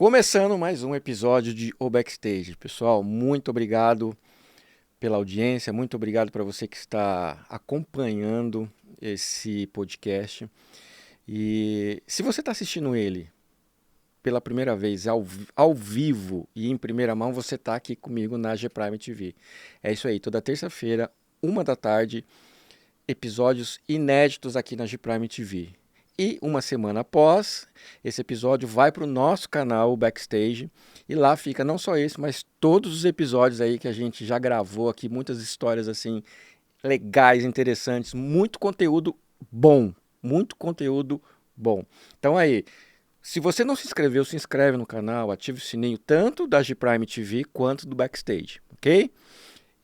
Começando mais um episódio de O Backstage. Pessoal, muito obrigado pela audiência, muito obrigado para você que está acompanhando esse podcast. E se você está assistindo ele pela primeira vez ao vivo e em primeira mão, você está aqui comigo na G Prime TV. É isso aí, toda terça-feira, 1 da tarde, episódios inéditos aqui na G Prime TV. E uma semana após, esse episódio vai para o nosso canal, o Backstage, e lá fica não só esse, mas todos os episódios aí que a gente já gravou aqui, muitas histórias assim legais, interessantes, muito conteúdo bom, muito conteúdo bom. Então aí, se você não se inscreveu, se inscreve no canal, ative o sininho tanto da G Prime TV quanto do Backstage, ok?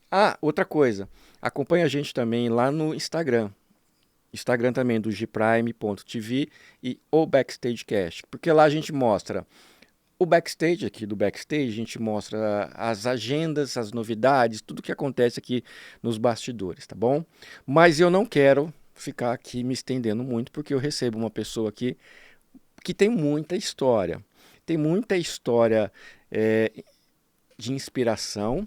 Ah, outra coisa, acompanha a gente também lá no Instagram. Instagram também do gprime.tv e o Backstagecast, porque lá a gente mostra o backstage aqui do Backstage, a gente mostra as agendas, as novidades, tudo que acontece aqui nos bastidores, tá bom? Mas eu não quero ficar aqui me estendendo muito, porque eu recebo uma pessoa aqui que tem muita história de inspiração.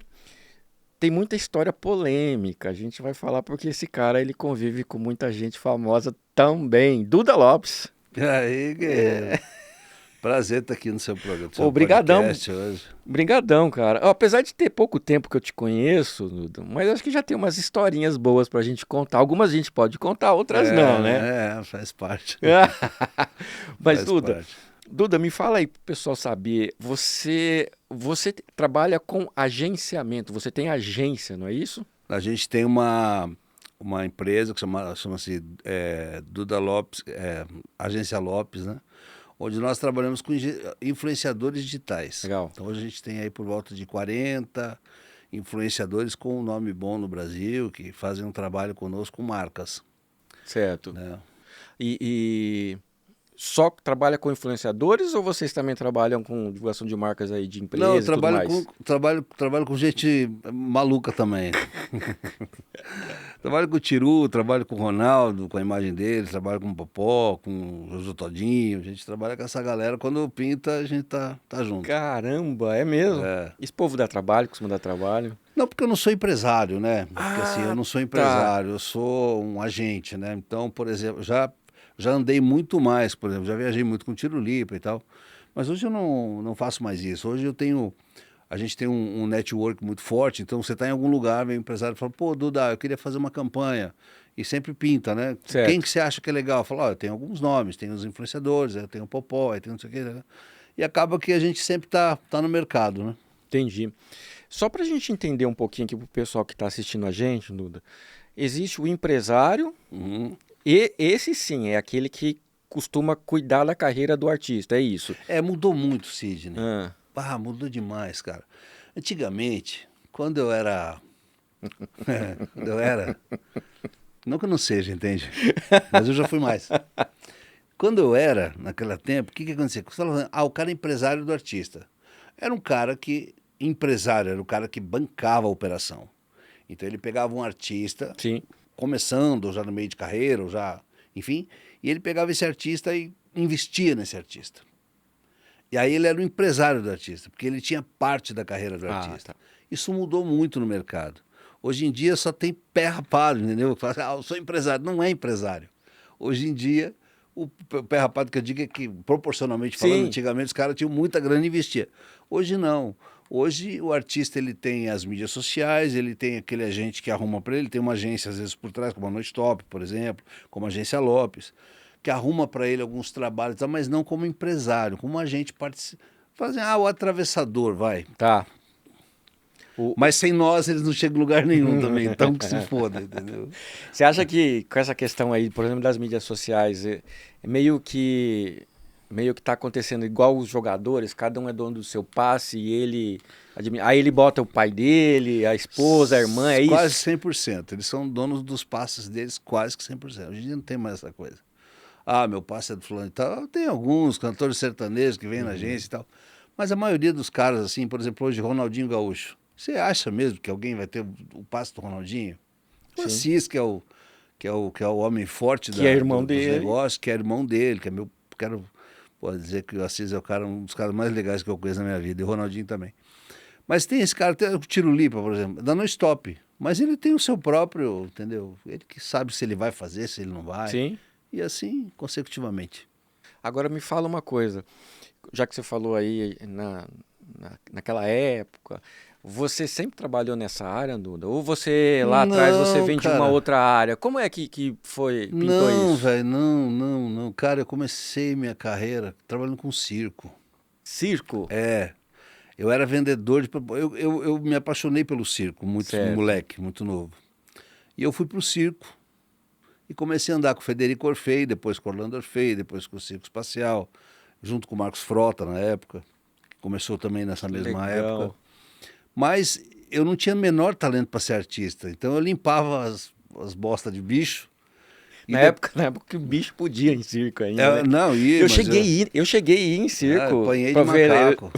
Tem muita história polêmica, a gente vai falar porque esse cara ele convive com muita gente famosa também. Duda Lopes. E aí, guerreiro? Prazer estar aqui no seu programa, no seu Obrigadão, podcast hoje. brigadão, cara. Ó, apesar de ter pouco tempo que eu te conheço, Duda, mas acho que já tem umas historinhas boas pra gente contar. Algumas a gente pode contar, outras não, né? Faz parte. Mas Faz Duda, parte. Duda, me fala aí pro pessoal saber, você trabalha com agenciamento, você tem agência, não é isso? A gente tem uma empresa que chama-se Duda Lopes, Agência Lopes, né? Onde nós trabalhamos com influenciadores digitais. Legal. Então hoje a gente tem aí por volta de 40 influenciadores com um nome bom no Brasil, que fazem um trabalho conosco com marcas, Certo. né? E só trabalha com influenciadores ou vocês também trabalham com divulgação de marcas aí de Não, eu empresas e tudo mais? trabalho com gente maluca também. Trabalho com o Tiru, trabalho com o Ronaldo, com a imagem dele, trabalho com o Popó, com o Jojo Todinho. A gente trabalha com essa galera. Quando pinta, a gente tá junto. Caramba, é mesmo? É. Esse povo dá trabalho, costuma dar trabalho? Não, porque eu não sou empresário, né? Porque assim, eu Ah, não sou tá. empresário, eu sou um agente, né? Então, por exemplo, já andei muito mais, por exemplo, já viajei muito com tiro lipa e tal. Mas hoje eu não faço mais isso. Hoje a gente tem um network muito forte, então você está em algum lugar, vem um empresário e fala, pô, Duda, eu queria fazer uma campanha. E sempre pinta, né? Quem Certo, que você acha que é legal? Eu falo, ó, tem alguns nomes, tem os influenciadores, tem o Popó, tem não sei o quê, né? E acaba que a gente sempre tá no mercado, né? entendi. Só para a gente entender um pouquinho aqui pro pessoal que está assistindo a gente, Duda, existe o empresário Uhum. e esse sim é aquele que costuma cuidar da carreira do artista, é isso. Mudou muito, Sidney. Ah, Mudou demais, cara. Antigamente, quando eu era. Quando eu era. Não que eu não seja, entende? Mas eu já fui mais. Quando eu era, naquele tempo, o que acontecia? Você falava, o cara é empresário do artista. Era um cara que. Empresário, era o cara que bancava a operação. Então ele pegava um artista, sim, começando, ou já no meio de carreira, ou já. Enfim, e ele pegava esse artista e investia nesse artista. E aí ele era o empresário do artista, porque ele tinha parte da carreira do artista. tá. Isso mudou muito no mercado. Hoje em dia só tem pé rapado, entendeu? Fala assim, eu sou empresário. Não é empresário. Hoje em dia, o pé rapado que eu digo é que, proporcionalmente falando, Sim, antigamente os caras tinham muita grana e investia. Hoje não. Hoje o artista ele tem as mídias sociais, ele tem aquele agente que arruma para ele, tem uma agência às vezes por trás, como a Noite Top, por exemplo, como a agência Lopes, que arruma para ele alguns trabalhos, mas não como empresário, como agente fazem, o atravessador, vai. tá. O, Mas sem nós eles não chegam em lugar nenhum também, então que se foda, entendeu? Você acha que com essa questão aí, por exemplo, das mídias sociais, é meio que tá acontecendo igual os jogadores, cada um é dono do seu passe e aí ele bota o pai dele, a esposa, a irmã, é Quase isso? 100%. Eles são donos dos passes deles quase que 100%. Hoje em dia não tem mais essa coisa. Meu passe é do fulano e tal. Tem alguns cantores sertanejos que vêm na agência e tal. Mas a maioria dos caras, assim, por exemplo, hoje Ronaldinho Gaúcho. Você acha mesmo que alguém vai ter o passe do Ronaldinho? O Sim. Assis, que é o homem forte Que é irmão dos dele. negócios, que é irmão dele, que é meu. Pode dizer que o Assis é um dos caras mais legais que eu conheço na minha vida, e o Ronaldinho também. Mas tem esse cara, tem o Tiro Lipa, por exemplo, dá no stop. Mas ele tem o seu próprio, entendeu? Ele que sabe se ele vai fazer, se ele não vai. Sim. E assim, consecutivamente. Agora me fala uma coisa, já que você falou aí naquela época, você sempre trabalhou nessa área, Duda? Ou você lá atrás você Não, vem de uma cara. outra área? Como é que pintou Não, isso? velho, não. Cara, eu comecei minha carreira trabalhando com circo. Circo? É, eu era vendedor de... Eu me apaixonei pelo circo, muito Certo. moleque, muito novo. E eu fui pro circo e comecei a andar com o Federico Orfei, depois com o Orlando Orfei, depois com o Circo Espacial, junto com o Marcos Frota na época, que começou também nessa Que mesma época. legal. Mas eu não tinha o menor talento para ser artista, então eu limpava as bostas de bicho e Na época que o bicho podia em circo ainda, né? não, ia, mas Eu cheguei a ir em circo apanhei de pra ver. macaco.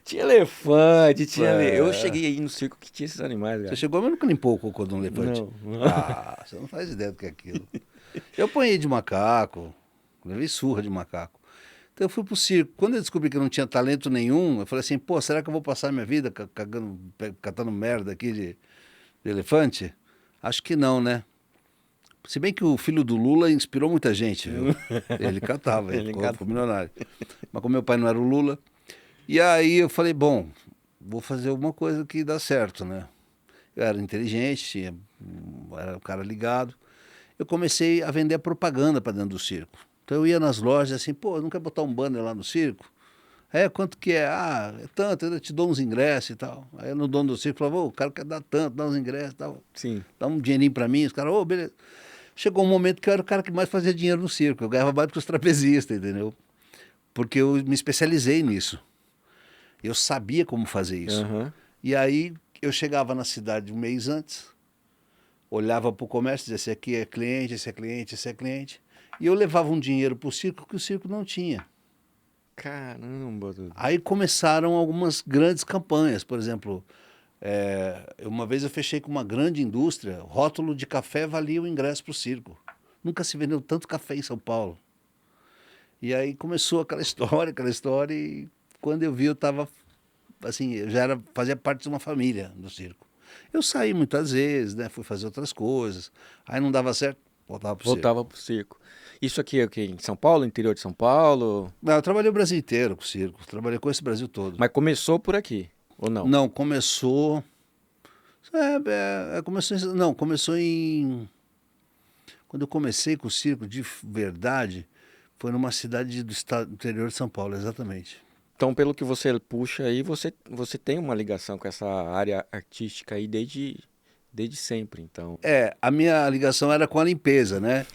Tinha elefante, eu É, cheguei a ir no circo que tinha esses animais, você cara. chegou, mas nunca limpou o cocô de um elefante. Não. Ah, você não faz ideia do que é aquilo. Eu apanhei de macaco, levei surra de macaco. Então eu fui pro circo. Quando eu descobri que eu não tinha talento nenhum, eu falei assim, pô, será que eu vou passar minha vida catando merda aqui de elefante? Acho que não, né? Se bem que o filho do Lula inspirou muita gente, viu? Ele catava, ele Ele ficou milionário. Mas como meu pai não era o Lula, e aí eu falei, bom, vou fazer alguma coisa que dá certo, né? Eu era inteligente, era um cara ligado. Eu comecei a vender propaganda para dentro do circo. Então eu ia nas lojas assim, pô, não quer botar um banner lá no circo? É, quanto que é? Ah, é tanto, eu te dou uns ingressos e tal. Aí no dono do circo falava, ô, o cara quer dar tanto, dá uns ingressos e tal. Sim. Dá um dinheirinho para mim, os caras, ô, beleza. Chegou um momento que eu era o cara que mais fazia dinheiro no circo. Eu ganhava mais do que os trapezistas, entendeu? Porque eu me especializei nisso. Eu sabia como fazer isso. Aham. E aí eu chegava na cidade um mês antes, olhava para o comércio, dizia, esse aqui é cliente, esse é cliente, esse é cliente. E eu levava um dinheiro para o circo que o circo não tinha. Caramba, Duda. Aí começaram algumas grandes campanhas. Por exemplo, uma vez eu fechei com uma grande indústria, rótulo de café valia o ingresso para o circo. Nunca se vendeu tanto café em São Paulo. E aí começou aquela história, e quando eu vi eu estava, assim, fazia parte de uma família do circo. Eu saí muitas vezes, né, fui fazer outras coisas, aí não dava certo, voltava pro circo. Voltava pro circo. Isso aqui é o quê? Em São Paulo? Interior de São Paulo? Não, eu trabalhei o Brasil inteiro com circo, trabalhei com esse Brasil todo. Mas começou por aqui, ou não? Não, começou... começou em... Quando eu comecei com o circo de verdade, foi numa cidade do estado do interior de São Paulo, exatamente. Então, pelo que você puxa aí, você tem uma ligação com essa área artística aí desde sempre, então. A minha ligação era com a limpeza, né?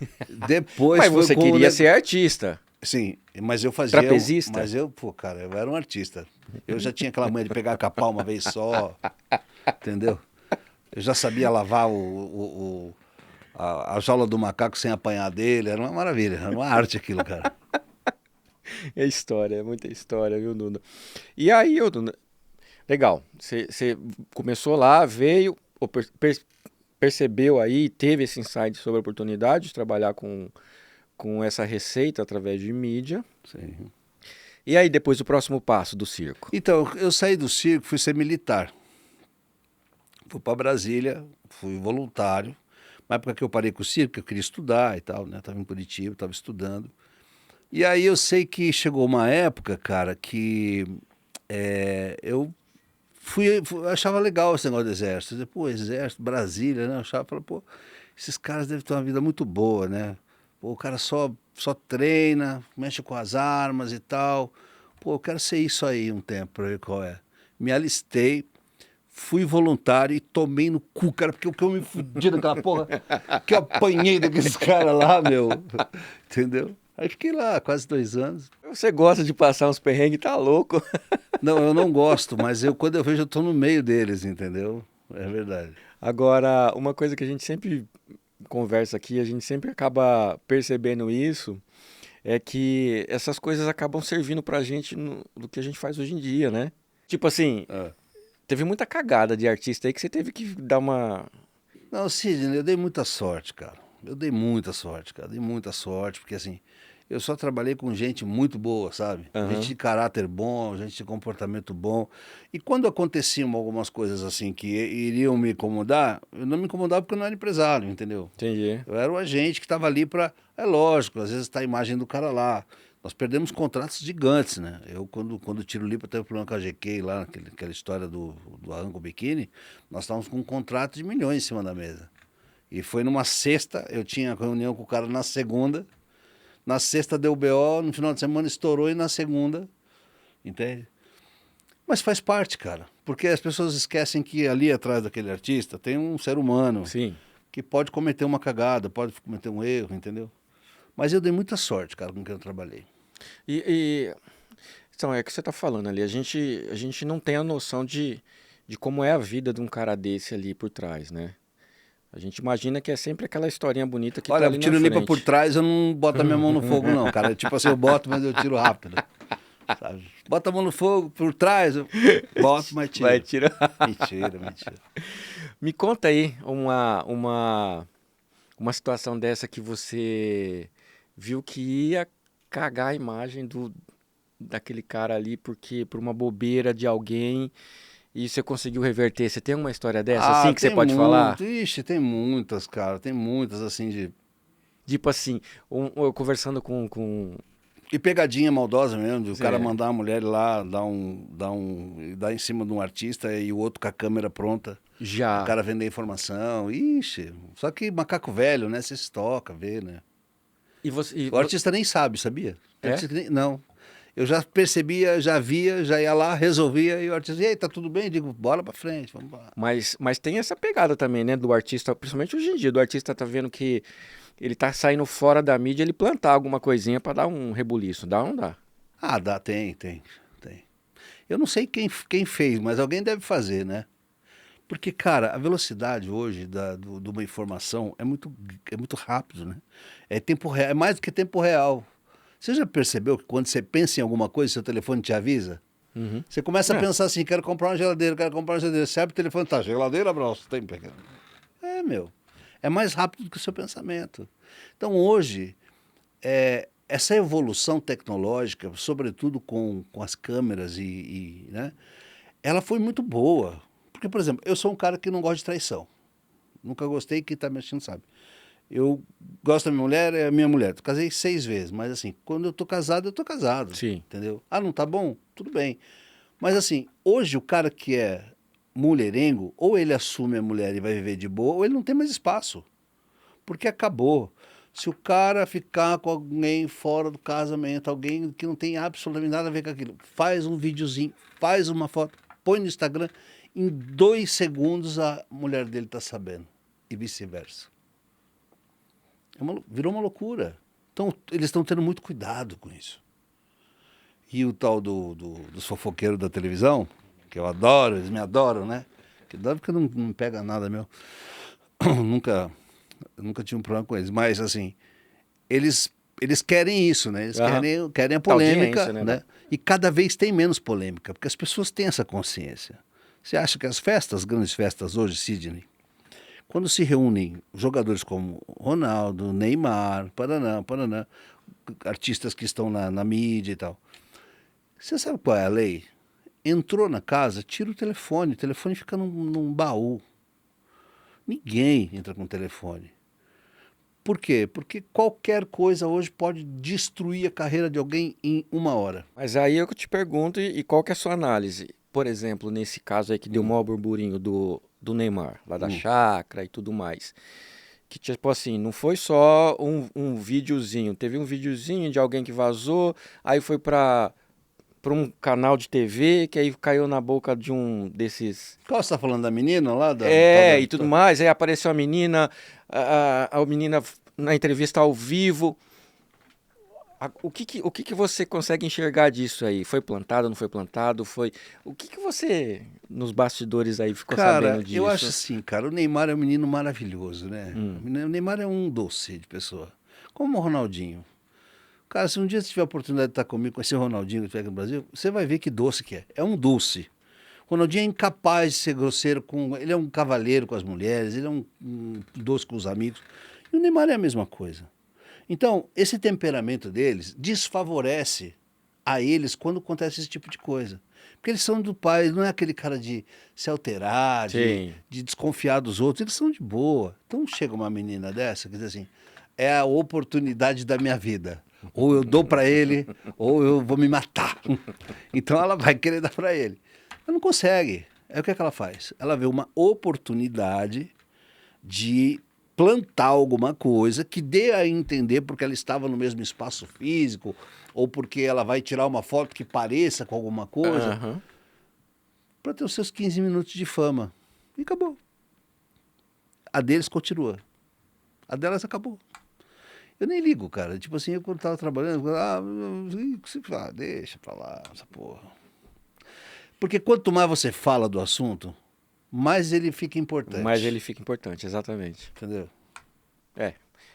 Depois Mas foi você com queria ser artista, Sim, mas eu fazia. trapezista? Pô, cara, eu era um artista. Eu já tinha aquela manha de pegar com a palma uma vez só, entendeu? Eu já sabia lavar a jaula do macaco sem apanhar dele, era uma maravilha, era uma arte aquilo, cara. É história, é muita história, viu, Duda? E aí, ô, Duda, legal, você começou lá, veio, percebeu aí, teve esse insight sobre a oportunidade de trabalhar com essa receita através de mídia. Sim. E aí, depois, o próximo passo do circo? Então, eu saí do circo, fui ser militar. Fui para Brasília, fui voluntário. Na época que eu parei com o circo, eu queria estudar e tal, né? Estava em Curitiba, estava estudando. E aí eu sei que chegou uma época, cara, que eu achava legal esse negócio do exército. Eu dizia, pô, exército, Brasília, né? Eu achava, falei, pô, esses caras devem ter uma vida muito boa, né? Pô, o cara só treina, mexe com as armas e tal. Pô, eu quero ser isso aí um tempo, pra ver qual é. Me alistei, fui voluntário e tomei no cu, cara, porque o que eu me fudi daquela porra, que eu apanhei daqueles caras lá, meu. Entendeu? Aí fiquei lá quase 2 anos. Você gosta de passar uns perrengues, tá louco? Não, eu não gosto, mas quando eu vejo, eu tô no meio deles, entendeu? É verdade. Agora, uma coisa que a gente sempre conversa aqui, a gente sempre acaba percebendo isso, é que essas coisas acabam servindo pra gente do que a gente faz hoje em dia, né? Tipo assim, Ah. teve muita cagada de artista aí que você teve que dar uma... Não, Sidney, eu dei muita sorte, cara. Eu dei muita sorte, cara. Dei muita sorte, porque assim, eu só trabalhei com gente muito boa, sabe? Gente de caráter bom, gente de comportamento bom. E quando aconteciam algumas coisas assim que iriam me incomodar, eu não me incomodava porque eu não era empresário, entendeu? Entendi. Eu era o agente que estava ali para... É lógico, às vezes está a imagem do cara lá. Nós perdemos contratos gigantes, né? Eu, quando o Tiro Lipa teve problema com a GK lá, aquela história do Arranco Biquíni, nós estávamos com um contrato de milhões em cima da mesa. E foi numa sexta, eu tinha reunião com o cara na segunda, na sexta deu BO, no final de semana estourou e na segunda, entende? Mas faz parte, cara, porque as pessoas esquecem que ali atrás daquele artista tem um ser humano Sim. que pode cometer uma cagada, pode cometer um erro, entendeu? Mas eu dei muita sorte, cara, com quem eu trabalhei. E então, é o que você está falando ali. A gente não tem a noção de como é a vida de um cara desse ali por trás, né? A gente imagina que é sempre aquela historinha bonita que tá Olha, ali eu na tiro limpa por frente. trás, eu não boto a minha mão no fogo, não, cara. Tipo assim, eu boto, mas eu tiro rápido. Sabe? Bota a mão no fogo por trás, eu boto, mas tiro. Vai tirar. Mentira, mentira. Me conta aí uma situação dessa que você viu que ia cagar a imagem daquele cara ali porque por uma bobeira de alguém e você conseguiu reverter. Você tem uma história dessa assim que você Tem pode falar? muito. Ixi, tem muitas, cara. Tem muitas, assim, de... Tipo assim, eu conversando E pegadinha maldosa mesmo, de o cara é, mandar a mulher ir lá, dar em cima de um artista e o outro com a câmera pronta. O já. cara vender informação. Ixi, só que macaco velho, né? Você se toca, vê, né? E você. O artista nem sabe, sabia? O É? artista não. Eu já percebia, já via, já ia lá, resolvia, e o artista, e aí, tá tudo bem? Eu digo, bola pra frente, vamos lá. Mas tem essa pegada também, né? Do artista, principalmente hoje em dia, do artista tá vendo que ele tá saindo fora da mídia, ele plantar alguma coisinha pra dar um rebuliço. Dá ou não dá? Ah, dá, tem. Eu não sei quem fez, mas alguém deve fazer, né? Porque, cara, a velocidade hoje de uma informação é muito rápido, né? É tempo real, é mais do que tempo real. Você já percebeu que quando você pensa em alguma coisa, seu telefone te avisa? Uhum. Você começa a É. pensar assim, quero comprar uma geladeira, quero comprar uma geladeira. Você abre o telefone, tá, geladeira, bro, você tem pegando. É, meu. É mais rápido do que o seu pensamento. Então, hoje, essa evolução tecnológica, sobretudo com as câmeras né, ela foi muito boa. Porque, por exemplo, eu sou um cara que não gosta de traição. Nunca gostei, quem está me assistindo sabe. Eu gosto da minha mulher, é a minha mulher. Casei 6 vezes, mas assim, quando eu tô casado, Sim. entendeu? Ah, não tá bom? Tudo bem. Mas assim, hoje o cara que é mulherengo, ou ele assume a mulher e vai viver de boa, ou ele não tem mais espaço. Porque acabou. Se o cara ficar com alguém fora do casamento, alguém que não tem absolutamente nada a ver com aquilo, faz um videozinho, faz uma foto, põe no Instagram, em 2 segundos a mulher dele está sabendo. E vice-versa. Virou uma loucura. Então, eles estão tendo muito cuidado com isso. E o tal dos fofoqueiros da televisão, que eu adoro, eles me adoram, né? Que adoro porque não pega nada meu. Nunca tive um problema com eles. Mas, assim, eles querem isso, né? Eles Aham. querem a Da audiência, polêmica, né? né? E cada vez tem menos polêmica, porque as pessoas têm essa consciência. Você acha que as festas, grandes festas hoje, Sidney, quando se reúnem jogadores como Ronaldo, Neymar, Paraná, artistas que estão na mídia e tal, você sabe qual é a lei? Entrou na casa, tira o telefone fica num baú. Ninguém entra com o telefone. Por quê? Porque qualquer coisa hoje pode destruir a carreira de alguém em 1 hora. Mas aí eu te pergunto, e qual que é a sua análise? Por exemplo, nesse caso aí que deu o maior burburinho do Neymar, lá da chácara e tudo mais. Que, tipo assim, não foi só um videozinho. Teve um videozinho de alguém que vazou, aí foi pra um canal de TV, que aí caiu na boca de um desses. Qual você está falando da menina lá? E tudo mais. Aí apareceu a menina, a menina na entrevista ao vivo. O que que você consegue enxergar disso aí? Foi plantado, não foi plantado? O que que você, nos bastidores aí, ficou sabendo Cara, eu acho disso? assim, cara, o Neymar é um menino maravilhoso, né? O Neymar é um doce de pessoa. Como o Ronaldinho. Cara, se um dia você tiver a oportunidade de estar comigo, conhecer o Ronaldinho que estiver aqui no Brasil, você vai ver que doce que é. É um doce. O Ronaldinho é incapaz de ser grosseiro com... Ele é um cavalheiro com as mulheres, ele é um doce com os amigos. E o Neymar é a mesma coisa. Então, esse temperamento deles desfavorece a eles quando acontece esse tipo de coisa. Porque eles são do pai, não é aquele cara de se alterar, Sim. de desconfiar dos outros, eles são de boa. Então chega uma menina dessa que diz assim, é a oportunidade da minha vida. Ou eu dou para ele, ou eu vou me matar. Então ela vai querer dar para ele. Ela não consegue. Aí o que é que ela faz? Ela vê uma oportunidade de plantar alguma coisa que dê a entender porque ela estava no mesmo espaço físico ou porque ela vai tirar uma foto que pareça com alguma coisa Aham. para ter os seus 15 minutos de fama. E acabou. A deles continua. A delas acabou. Eu nem ligo, cara. Tipo assim, eu quando tava trabalhando, deixa pra lá, essa porra. Porque quanto mais você fala do assunto, mais ele fica importante. Mas ele fica importante, exatamente. Entendeu? É.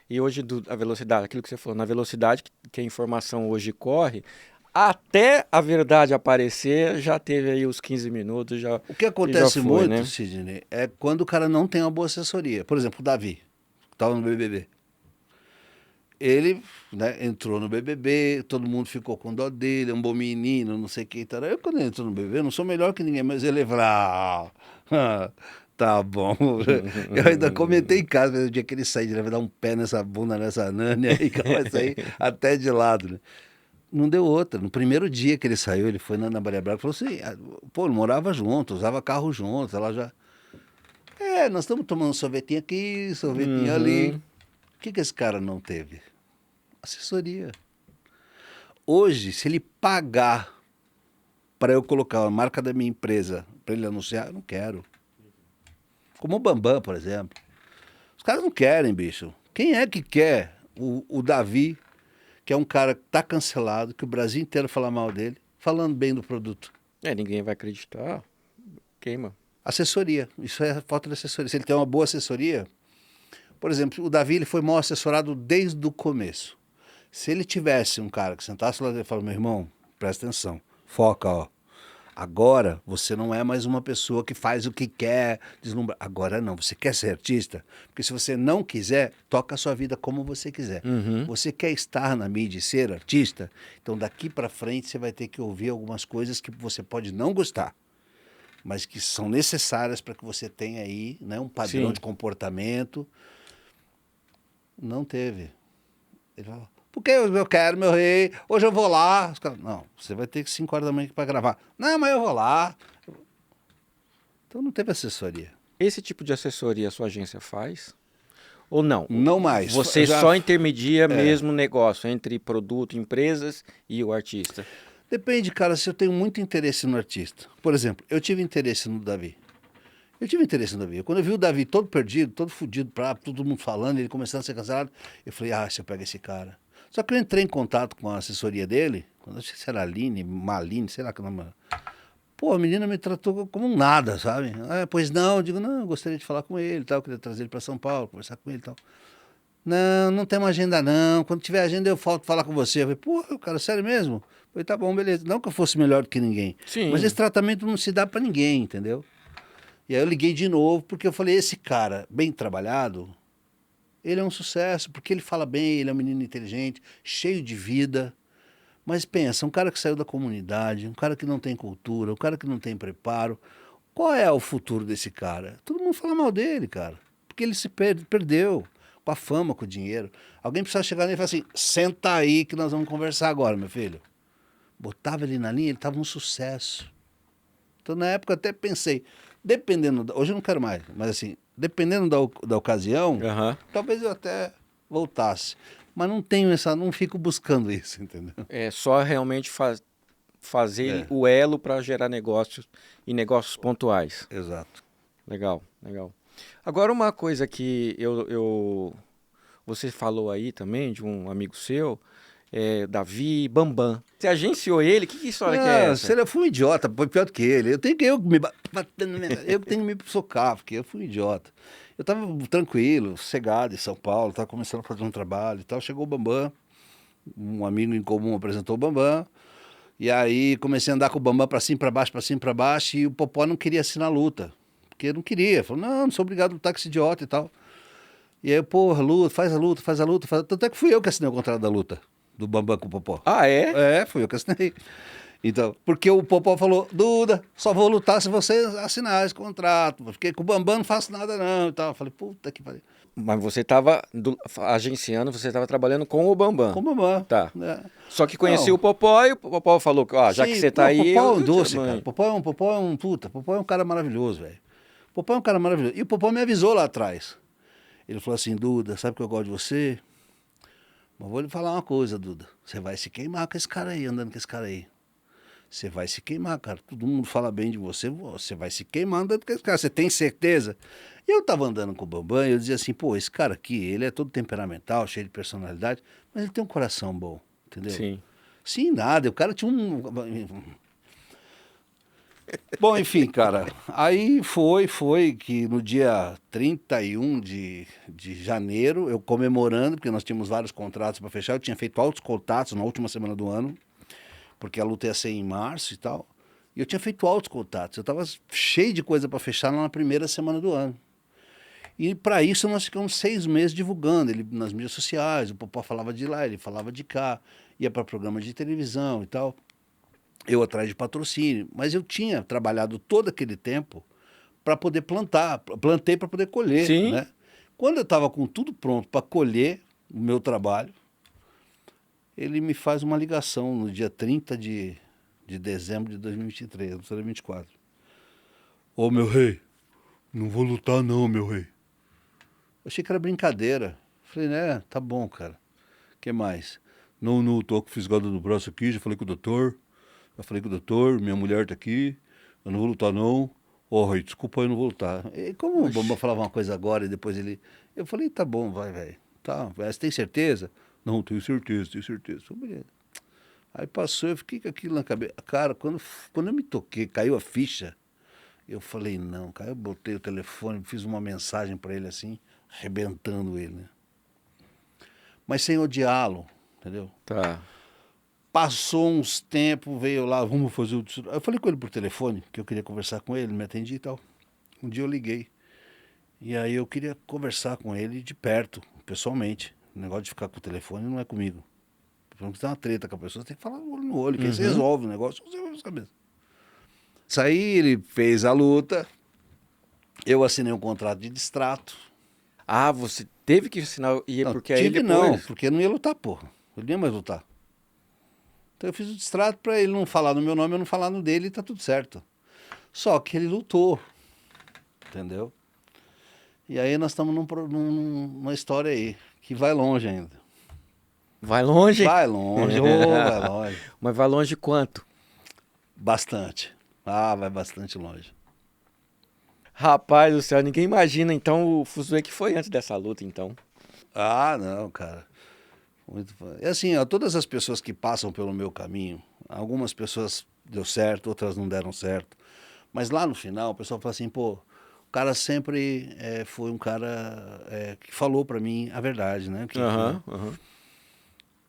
E hoje a velocidade, aquilo que você falou, na velocidade que a informação hoje corre, até a verdade aparecer, já teve aí os 15 minutos, já, O que já acontece foi, muito, né? Sidney, é quando o cara não tem uma boa assessoria. Por exemplo, o Davi, que estava no BBB. Ele, né, entrou no BBB, todo mundo ficou com dó dele, é um bom menino, não sei o que. Tal. Eu, quando entro no BBB, eu não sou melhor que ninguém, mas ele fala, tá bom. Eu ainda comentei em casa, o dia que ele sair, ele vai dar um pé nessa bunda, nessa nane aí, que ela vai sair até de lado, né? Não deu outra. No primeiro dia que ele saiu, ele foi na Ana Maria Braga e falou assim, pô, morava junto, usava carro junto, ela já... nós estamos tomando sorvetinho aqui, sorvetinho ali. Uhum. O que esse cara não teve? Assessoria. Hoje, se ele pagar para eu colocar a marca da minha empresa para ele anunciar, eu não quero. Como o Bambam, por exemplo. Os caras não querem, bicho. Quem é que quer o Davi, que é um cara que está cancelado, que o Brasil inteiro fala mal dele, falando bem do produto? Ninguém vai acreditar. Queima. Assessoria. Isso é falta de assessoria. Se ele tem uma boa assessoria, por exemplo, o Davi ele foi mal assessorado desde o começo. Se ele tivesse um cara que sentasse lá e falasse, meu irmão, presta atenção, foca, ó. Agora você não é mais uma pessoa que faz o que quer, deslumbrar. Agora não, você quer ser artista? Porque se você não quiser, toca a sua vida como você quiser. Uhum. Você quer estar na mídia e ser artista? Então daqui para frente você vai ter que ouvir algumas coisas que você pode não gostar, mas que são necessárias para que você tenha aí, né, um padrão Sim. de comportamento. Não teve. Ele falou, porque eu quero, meu rei, hoje eu vou lá. Os caras, não, você vai ter que 5 horas da manhã para gravar. Não, mas eu vou lá. Então não teve assessoria. Esse tipo de assessoria a sua agência faz? Ou não? Não mais. Você Já- só intermedia mesmo o negócio entre produto, empresas e o artista? Depende, cara, se eu tenho muito interesse no artista. Por exemplo, eu tive interesse no Davi. Eu tive interesse no Davi. Quando eu vi o Davi todo perdido, todo fudido, todo mundo falando, ele começando a ser cancelado, eu falei, se eu pego esse cara. Só que eu entrei em contato com a assessoria dele, quando acho que era Aline, Maline, sei lá que nome. Pô, a menina me tratou como um nada, sabe? Pois não, eu digo, não, eu gostaria de falar com ele, tal, eu queria trazer ele para São Paulo, conversar com ele e tal. Não, não tem uma agenda não, quando tiver agenda eu volto falar com você. Eu falei, pô, cara, sério mesmo? Eu falei, tá bom, beleza. Não que eu fosse melhor do que ninguém, Sim. mas esse tratamento não se dá para ninguém, entendeu? E aí eu liguei de novo, porque eu falei, esse cara, bem trabalhado, ele é um sucesso, porque ele fala bem, ele é um menino inteligente, cheio de vida. Mas pensa, um cara que saiu da comunidade, um cara que não tem cultura, um cara que não tem preparo, qual é o futuro desse cara? Todo mundo fala mal dele, cara, porque ele se perdeu com a fama, com o dinheiro. Alguém precisa chegar nele e falar assim, senta aí que nós vamos conversar agora, meu filho. Botava ele na linha, ele estava um sucesso. Então, na época, eu até pensei, dependendo, hoje eu não quero mais, mas assim, dependendo da ocasião, Uhum. talvez eu até voltasse. Mas não tenho não fico buscando isso, entendeu? É só realmente fazer o elo para gerar negócios e negócios pontuais. Exato. Legal, legal. Agora uma coisa que você falou aí também de um amigo seu, Davi Bambam. Você agenciou ele? Que história que é essa? Eu fui um idiota, foi pior do que ele. Eu tenho que eu tenho que me socar, porque eu fui um idiota. Eu estava tranquilo, sossegado em São Paulo, estava começando a fazer um trabalho e tal. Chegou o Bambam, um amigo em comum apresentou o Bambam. E aí comecei a andar com o Bambam para cima, para baixo, para cima, para baixo. E o Popó não queria assinar a luta, porque não queria. Falou, não sou obrigado a lutar com esse idiota e tal. E aí, porra, luta, faz a luta, faz a luta. Tanto é que fui eu que assinei o contrato da luta, do Bambam com o Popó. Ah, é? É, fui eu que assinei. Então, porque o Popó falou, Duda, só vou lutar se você assinar esse contrato, porque com o Bambam não faço nada não e tal. Eu falei, puta que pariu. Mas você estava agenciando, você estava trabalhando com o Bambam. Com o Bambam. Tá. Né? Só que conheci Não. o Popó e o Popó falou que, ó, já que Sim, você tá pô, aí, Popó é um eu te doce, amanho. cara. Popó é um puta. Popó é um cara maravilhoso, velho. Popó é um cara maravilhoso. E o Popó me avisou lá atrás. Ele falou assim, Duda, sabe que eu gosto de você? Mas vou lhe falar uma coisa, Duda. Você vai se queimar com esse cara aí, andando com esse cara aí. Você vai se queimar, cara. Todo mundo fala bem de você, você vai se queimar andando com esse cara. Você tem certeza? E eu tava andando com o Bambam e eu dizia assim, pô, esse cara aqui, ele é todo temperamental, cheio de personalidade, mas ele tem um coração bom, entendeu? Sim. Sim, nada. O cara tinha um... Bom, enfim, cara, aí foi que no dia 31 de janeiro, eu comemorando, porque nós tínhamos vários contratos para fechar, eu tinha feito altos contatos na última semana do ano, porque a luta ia ser em março e tal, e eu tinha feito altos contatos, eu estava cheio de coisa para fechar lá na primeira semana do ano. E para isso nós ficamos 6 meses divulgando, ele nas mídias sociais, o Popó falava de lá, ele falava de cá, ia para programa de televisão e tal. Eu atrás de patrocínio, mas eu tinha trabalhado todo aquele tempo para poder plantar, plantei para poder colher, Sim. né? Quando eu estava com tudo pronto para colher o meu trabalho, ele me faz uma ligação no dia 30 de dezembro de 2023, não será 24. Ô, meu rei, não vou lutar não, meu rei. Eu achei que era brincadeira. Falei, né, tá bom, cara. O que mais? Não, tô com fisgada no braço aqui, já falei com o doutor. Eu falei com o doutor, minha mulher tá aqui, eu não vou lutar não. Oh, desculpa, eu não vou lutar. E como o Bambam falava uma coisa agora e depois ele... Eu falei, tá bom, vai, velho. Tá, você tem certeza? Não, tenho certeza, tenho certeza. Falei, beleza. Aí passou, eu fiquei com aquilo na cabeça. Cara, quando eu me toquei, caiu a ficha, eu falei, não, cara, eu botei o telefone, fiz uma mensagem para ele assim, arrebentando ele, né? Mas sem odiá-lo, entendeu? Tá. Passou uns tempos, veio lá, vamos fazer o... Eu falei com ele por telefone, que eu queria conversar com ele, me atendi e tal. Um dia eu liguei. E aí eu queria conversar com ele de perto, pessoalmente. O negócio de ficar com o telefone não é comigo. Não precisa ter uma treta com a pessoa, você tem que falar olho no olho, que aí você resolve o negócio, você resolve as cabeças. Isso aí ele fez a luta, eu assinei um contrato de distrato. Ah, você teve que assinar, Não, porque aí tive depois... não, porque eu não ia lutar, porra. Eu não ia mais lutar. Então eu fiz o distrato para ele não falar no meu nome, eu não falar no dele e tá tudo certo. Só que ele lutou, entendeu? E aí nós estamos numa história aí, que vai longe ainda. Vai longe? Vai longe, vai longe. Mas vai longe quanto? Bastante. Ah, vai bastante longe. Rapaz do céu, ninguém imagina então o fuzuê que foi antes dessa luta, então. Ah, não, cara. Muito... É assim, ó, todas as pessoas que passam pelo meu caminho, algumas pessoas deu certo, outras não deram certo. Mas lá no final, o pessoal fala assim, pô, o cara sempre foi um cara que falou pra mim a verdade, né?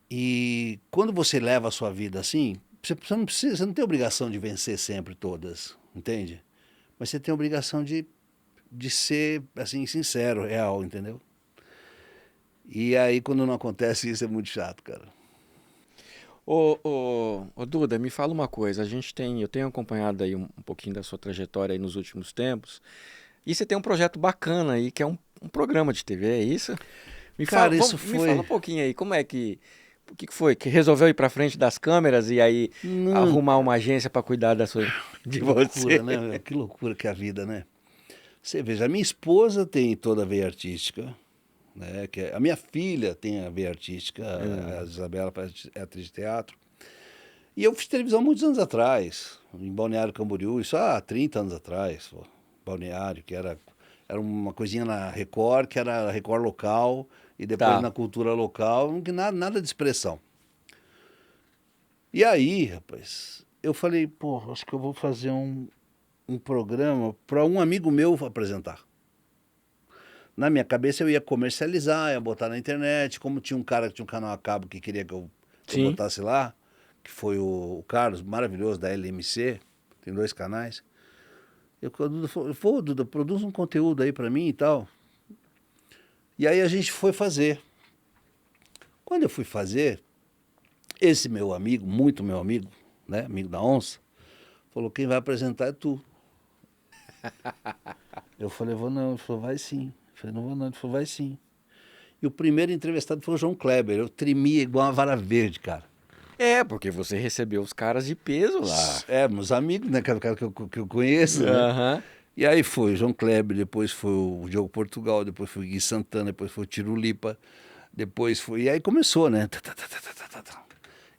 E quando você leva a sua vida assim, você não tem obrigação de vencer sempre todas, entende? Mas você tem a obrigação de ser, assim, sincero, real, entendeu? E aí, quando não acontece isso, é muito chato, cara. Ô, Duda, me fala uma coisa. Eu tenho acompanhado aí um pouquinho da sua trajetória aí nos últimos tempos. E você tem um projeto bacana aí, que é um programa de TV, é isso? Cara, isso Me fala foi... um pouquinho aí, como é que... O que foi? Que resolveu ir pra frente das câmeras e aí Não, arrumar uma agência pra cuidar de que você? loucura, né? Que loucura que é a vida, né? Você veja, a minha esposa tem toda a veia artística, né? A minha filha tem a veia artística, a Isabela é atriz de teatro. E eu fiz televisão muitos anos atrás, em Balneário Camboriú, isso há 30 anos atrás, pô. Balneário, que era uma coisinha na Record, que era a Record local, e depois Tá. na cultura local, que nada de expressão. E aí, rapaz, eu falei, pô, acho que eu vou fazer um programa para um amigo meu apresentar. Na minha cabeça eu ia comercializar, ia botar na internet, como tinha um cara que tinha um canal a cabo que queria que eu Sim. botasse lá, que foi o Carlos, maravilhoso, da LMC, tem 2 canais. O Duda falou, Duda, produz um conteúdo aí pra mim e tal. E aí a gente foi fazer. Quando eu fui fazer, esse meu amigo, muito meu amigo, né, amigo da onça, falou, quem vai apresentar é tu. Eu falei, vou não. Ele falou, vai sim. Eu falei, não vou não. Ele falou, vai sim. E o primeiro entrevistado foi o João Kleber. Eu tremia igual uma vara verde, cara. É, porque você recebeu os caras de peso lá. É, meus amigos, né? Cara que eu conheço, né? Aham. E aí foi o João Kleber, depois foi o Diogo Portugal, depois foi o Gui Santana, depois foi o Tiro Lipa, depois foi... E aí começou, né?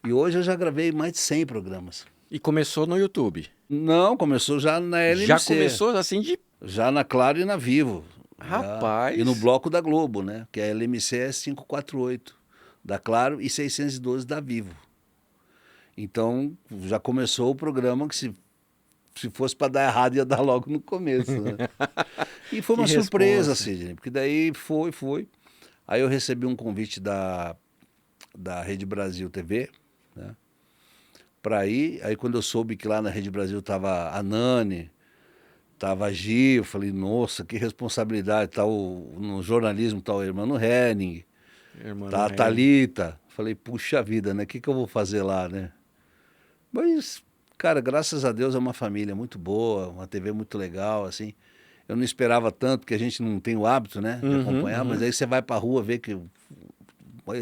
E hoje eu já gravei mais de 100 programas. E começou no YouTube. Não, começou já na LMC. Já começou assim de... Já na Claro e na Vivo. Rapaz. E no bloco da Globo, né? Que a LMC é 548 da Claro e 612 da Vivo. Então, já começou o programa que se fosse para dar errado, ia dar logo no começo, né? E foi uma surpresa, Sidney, porque daí foi. Aí eu recebi um convite da Rede Brasil TV, né? Para ir. Aí quando eu soube que lá na Rede Brasil tava a Nani, tava a Gi, eu falei, nossa, que responsabilidade. Tá no jornalismo tá o Hermano Henning, tá a Thalita. Falei, puxa vida, né? O que eu vou fazer lá, né? Mas, cara, graças a Deus é uma família muito boa, uma TV muito legal, assim. Eu não esperava tanto, porque a gente não tem o hábito, né, de acompanhar, mas aí você vai pra rua ver que um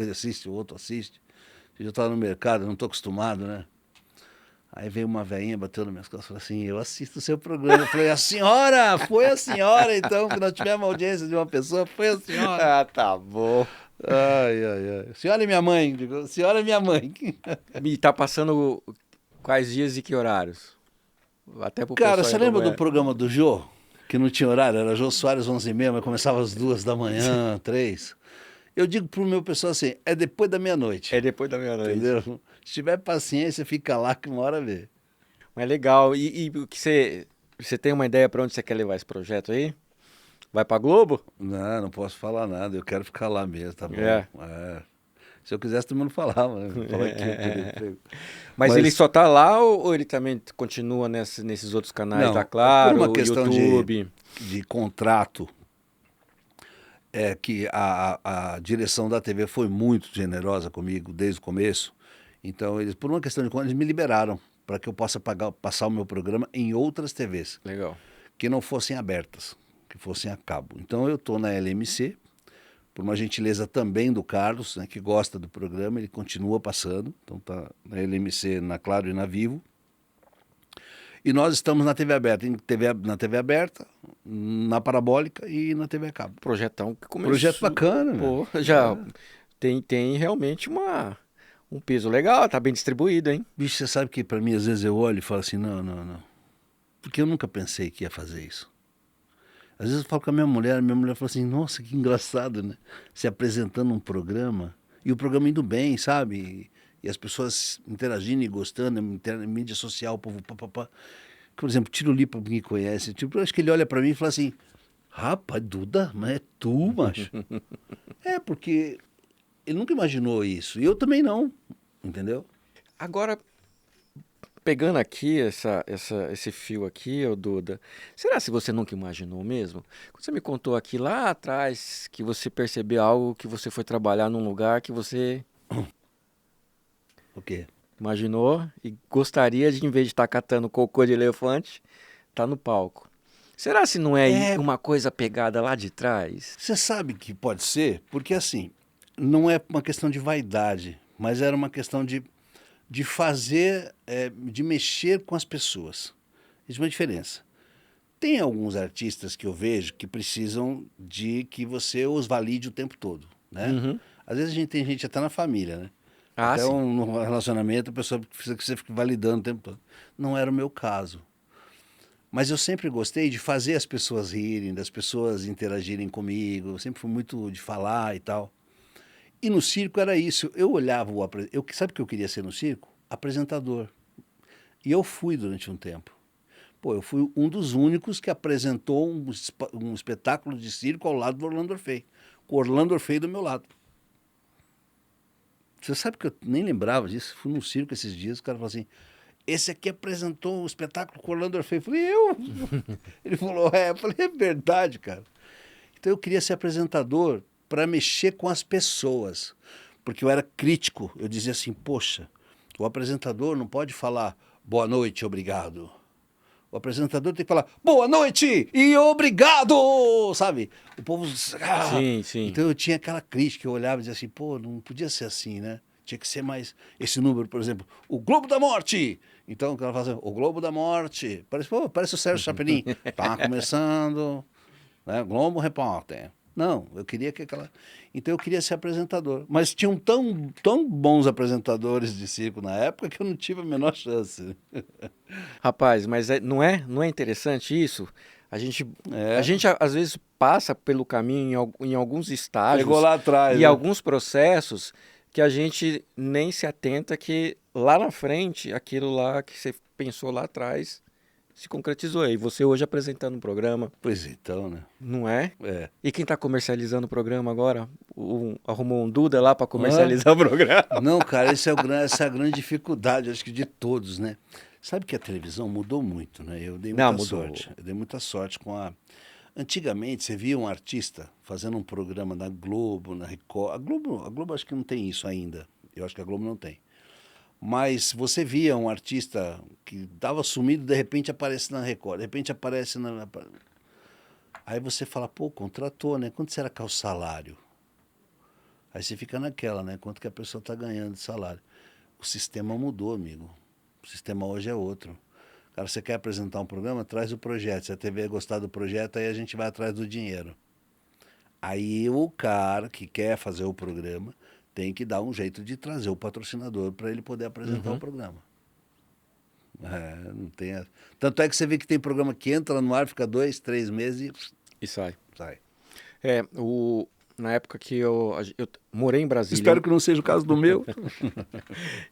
assiste, o outro assiste. Eu já estava no mercado, não estou acostumado, né? Aí veio uma velhinha, bateu nas minhas costas e falou assim, eu assisto o seu programa. Eu falei, a senhora, foi a senhora então, que nós tivemos audiência de uma pessoa, foi a senhora. Ah, tá bom. Ai. Senhora é minha mãe, digo, senhora é minha mãe. E tá passando quais dias e que horários? Até pro Cara, pessoal você lembra do acompanhar. programa do Jô? Que não tinha horário, era Jô Soares 11h30, mas começava às 2 da manhã, 3. Eu digo pro meu pessoal assim, é depois da meia-noite. É depois da meia-noite. Entendeu? Se tiver paciência, fica lá que uma hora vê. Mas legal. E o que você tem uma ideia para onde você quer levar esse projeto aí? Vai pra Globo? Não posso falar nada, eu quero ficar lá mesmo, tá bom? É. Se eu quisesse, todo mundo falava, né? Falar que eu queria emprego. Mas ele só tá lá ou ele também continua nesses outros canais Não, da Claro, por uma questão YouTube? de contrato, é que a direção da TV foi muito generosa comigo desde o começo. Então, eles, por uma questão de conta, eles me liberaram para que eu possa passar o meu programa em outras TVs. Legal. Que não fossem abertas, que fossem a cabo. Então, eu estou na LMC, por uma gentileza também do Carlos, né, que gosta do programa, ele continua passando. Então, tá na LMC, na Claro e na Vivo. E nós estamos na TV aberta, na TV aberta, na Parabólica e na TV a cabo. Projetão que começou. Projeto bacana, né? Pô, já tem realmente um peso legal, tá bem distribuído, hein? Bicho, você sabe que para mim, às vezes eu olho e falo assim, não. Porque eu nunca pensei que ia fazer isso. Às vezes eu falo com a minha mulher fala assim, nossa, que engraçado, né? Se apresentando um programa, e o programa indo bem, sabe? E as pessoas interagindo e gostando, mídia social, o povo papapá. Por exemplo, Tiro Lipa me conhece, eu acho que ele olha para mim e fala assim, rapaz, Duda, mas é tu, macho? É, porque ele nunca imaginou isso, e eu também não, entendeu? Agora, pegando aqui esse fio aqui, ô Duda, será se você nunca imaginou mesmo? Quando você me contou aqui lá atrás que você percebeu algo, que você foi trabalhar num lugar que você O quê? imaginou e gostaria de, em vez de estar catando cocô de elefante, estar no palco. Será se não é uma coisa pegada lá de trás? Você sabe que pode ser, porque assim, não é uma questão de vaidade, mas era uma questão de fazer, de mexer com as pessoas. Isso é uma diferença. Tem alguns artistas que eu vejo que precisam de que você os valide o tempo todo, né? Uhum. Às vezes tem gente até na família, né? Ah, até sim. no relacionamento a pessoa precisa que você fique validando o tempo todo. Não era o meu caso. Mas eu sempre gostei de fazer as pessoas rirem, das pessoas interagirem comigo, eu sempre fui muito de falar e tal. E no circo era isso, eu olhava sabe o que eu queria ser no circo? Apresentador. E eu fui durante um tempo. Pô, eu fui um dos únicos que apresentou um espetáculo de circo ao lado do Orlando Orfei, com o Orlando Orfei do meu lado. Você sabe que eu nem lembrava disso, fui num circo esses dias, o cara falou assim, esse aqui apresentou um espetáculo com o Orlando Orfei. Eu falei, eu? Ele falou, eu falei, é verdade, cara. Então eu queria ser apresentador para mexer com as pessoas. Porque eu era crítico. Eu dizia assim, poxa, o apresentador não pode falar boa noite, obrigado. O apresentador tem que falar boa noite e obrigado, sabe? O povo... Sim, sim. Então eu tinha aquela crítica, eu olhava e dizia assim, pô, não podia ser assim, né? Tinha que ser mais... Esse número, por exemplo, o Globo da Morte. Então o cara fala assim, o Globo da Morte. Parece o Sérgio Chapelin. Tá começando, né? Globo Repórter. Não, eu queria que aquela... Então eu queria ser apresentador. Mas tinham tão bons apresentadores de circo na época que eu não tive a menor chance. Rapaz, mas não é interessante isso? A É, gente às vezes passa pelo caminho em alguns pegou estágios lá atrás, e né? alguns processos que a gente nem se atenta que lá na frente, aquilo lá que você pensou lá atrás se concretizou. E você hoje apresentando um programa, Pois então, né? não é? É. E quem está comercializando o programa agora? Arrumou um Duda lá para Hã? comercializar o programa? Não, cara, essa é a grande dificuldade, acho que de todos, né? Sabe que a televisão mudou muito, né? Eu dei Não, muita mudou. sorte. Eu dei muita sorte com a. Antigamente, você via um artista fazendo um programa na Globo, na Record. A Globo acho que não tem isso ainda. Eu acho que a Globo não tem. Mas você via um artista que estava sumido, de repente aparece na Record, de repente aparece na. Aí você fala, pô, contratou, né? Quanto será que é o salário? Aí você fica naquela, né? Quanto que a pessoa está ganhando de salário? O sistema mudou, amigo. O sistema hoje é outro. Cara, você quer apresentar um programa? Traz o projeto. Se a TV gostar do projeto, aí a gente vai atrás do dinheiro. Aí o cara que quer fazer o programa tem que dar um jeito de trazer o patrocinador para ele poder apresentar o Uhum. programa. Não tem. Tanto é que você vê que tem programa que entra no ar, fica 2, 3 meses E sai. e sai. É, na época que eu morei em Brasília, Espero que não seja o caso do meu.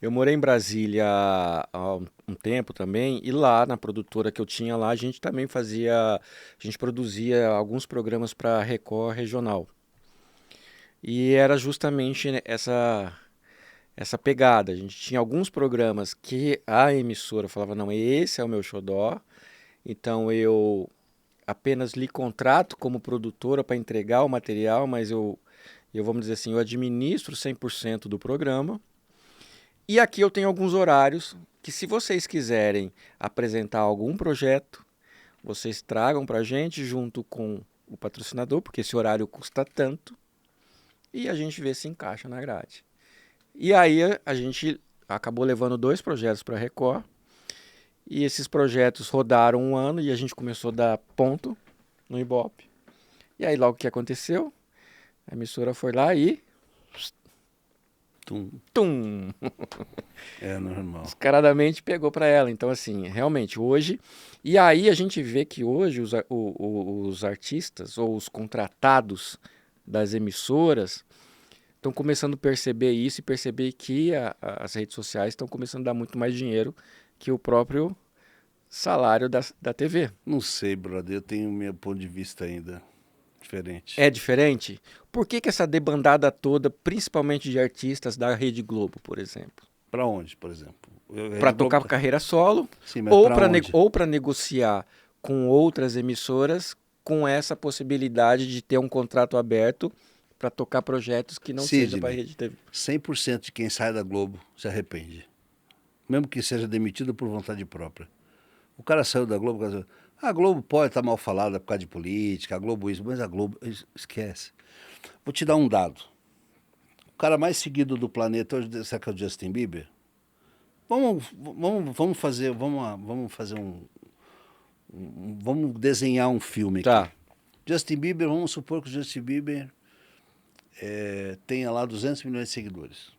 eu morei em Brasília há um tempo também, e lá na produtora que eu tinha lá, a gente também a gente produzia alguns programas para Record Regional. E era justamente essa pegada. A gente tinha alguns programas que a emissora falava, não, esse é o meu xodó, então eu apenas lhe contrato como produtora para entregar o material, mas eu vamos dizer assim, eu administro 100% do programa. E aqui eu tenho alguns horários que, se vocês quiserem apresentar algum projeto, vocês tragam para a gente junto com o patrocinador, porque esse horário custa tanto, e a gente vê se encaixa na grade. E aí a gente acabou levando 2 projetos para a Record, e esses projetos rodaram um ano e a gente começou a dar ponto no Ibope. E aí logo o que aconteceu? A emissora foi lá e Tum. tum, É normal. descaradamente pegou para ela. Então, assim, realmente, hoje... E aí a gente vê que hoje os artistas ou os contratados das emissoras estão começando a perceber isso e perceber que as redes sociais estão começando a dar muito mais dinheiro que o próprio salário da TV. Não sei, brother. Eu tenho meu ponto de vista ainda diferente. É diferente? Por que que essa debandada toda, principalmente de artistas da Rede Globo, por exemplo? Para onde, por exemplo? Para Rede tocar Globo. carreira solo Sim, mas ou para para onde? ou para negociar com outras emissoras com essa possibilidade de ter um contrato aberto para tocar projetos que não seja para a Sidney, Rede TV. 100% de quem sai da Globo se arrepende. Mesmo que seja demitido por vontade própria. O cara saiu da Globo por causa... A Globo pode estar mal falada por causa de política, a Globo isso, mas a Globo... Esquece. Vou te dar um dado. O cara mais seguido do planeta hoje, será que é o Justin Bieber? Vamos fazer vamos desenhar um filme aqui. Tá. Justin Bieber, vamos supor que o Justin Bieber tenha lá 200 milhões de seguidores,